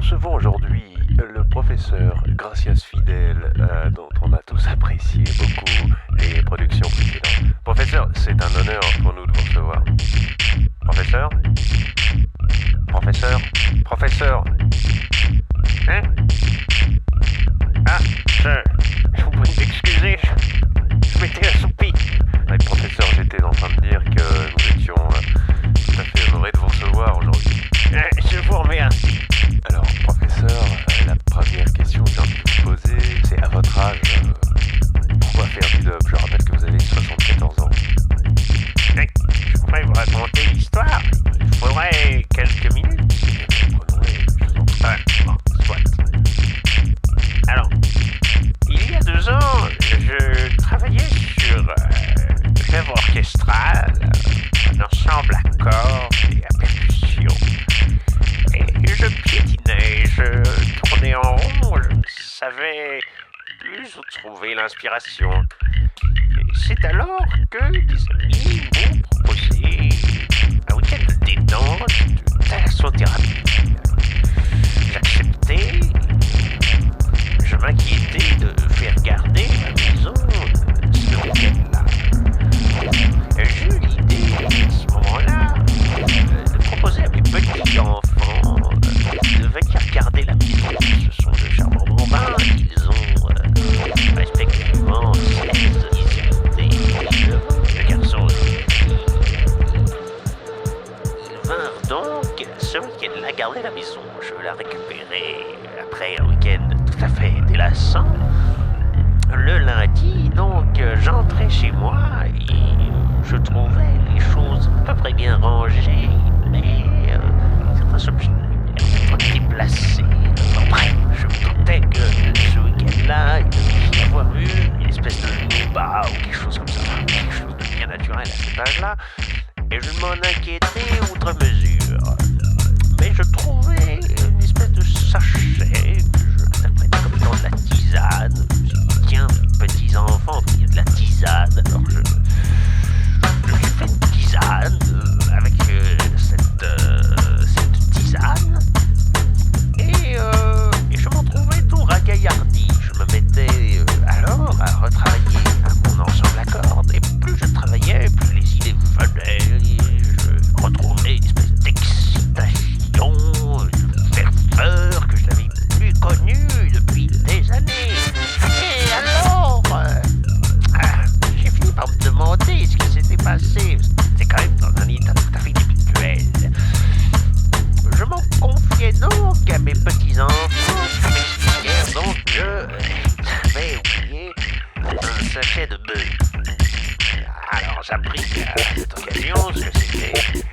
recevons aujourd'hui le professeur Gracias Fidel, dont on a tous apprécié beaucoup les productions précédentes. Professeur, c'est un honneur pour nous de vous recevoir. Professeur? Professeur? Professeur? Hein? Ah, vous pouvez m'excuser, je m'étais assoupi. Oui, professeur, j'étais en train de dire que nous étions tout à fait honorés de vous recevoir aujourd'hui. Je vous remercie. Alors, professeur, la première question que j'ai envie de vous poser, c'est à votre âge, pourquoi faire du dub? Je rappelle que vous avez 74 ans. Je pourrais vous raconter l'histoire. Il faudrait quelques minutes. Prenons-les, je vous en prie. Bon, soit. Alors, il y a 2 ans, je travaillais sur l'œuvre orchestrale, un ensemble à cordes et à percussion. Et je piétinais, je tournais en rond, je ne savais plus où trouver l'inspiration. Et c'est alors que des amis m'ont proposé un week-end de détente, de thalassothérapie. J'acceptais, je m'inquiétais de faire garder ma maison ce week-end-là. J'ai eu l'idée à ce moment-là de proposer à mes petits-enfants de venir garder la maison. Ce sont de charmants bambins, ils ont respectivement 16, 18 et 19 ans, le garçon aussi. Ils vinrent donc ce week-end-là garder la maison. Je la récupérais après un week-end tout à fait délassant. Le lundi, donc, j'entrais chez moi et je trouvais les choses à peu près bien rangées, mais certains objets étaient déplacés. Après, je me doutais que ce week-end-là, il devait y avoir eu une espèce de loupa ou quelque chose comme ça, quelque chose de bien naturel à cet âge-là, et je m'en inquiétais outre mesure. Mais je trouvais une espèce de sachet que je interprétais comme étant de la tisane. Je me suis dit, tiens, mes petits-enfants, il y a de la tisane, alors j'ai fait une tisane avec cette tisane et je m'en trouvais tout ragaillardi. Je me mettais alors à retravailler mon ensemble à cordes, et plus je travaillais, plus les idées venaient, et je retrouvais une espèce d'excitation, de ferveur que je n'avais plus connue depuis des années. Et alors, j'ai fini par me demander ce qui s'était passé. C'était quand même dans un état tout à fait inhabituel. Je m'en confiais donc à mes petits-enfants qui m'expliquèrent donc que j'avais oublié un sachet de bœuf. Alors j'appris à cette occasion ce que c'était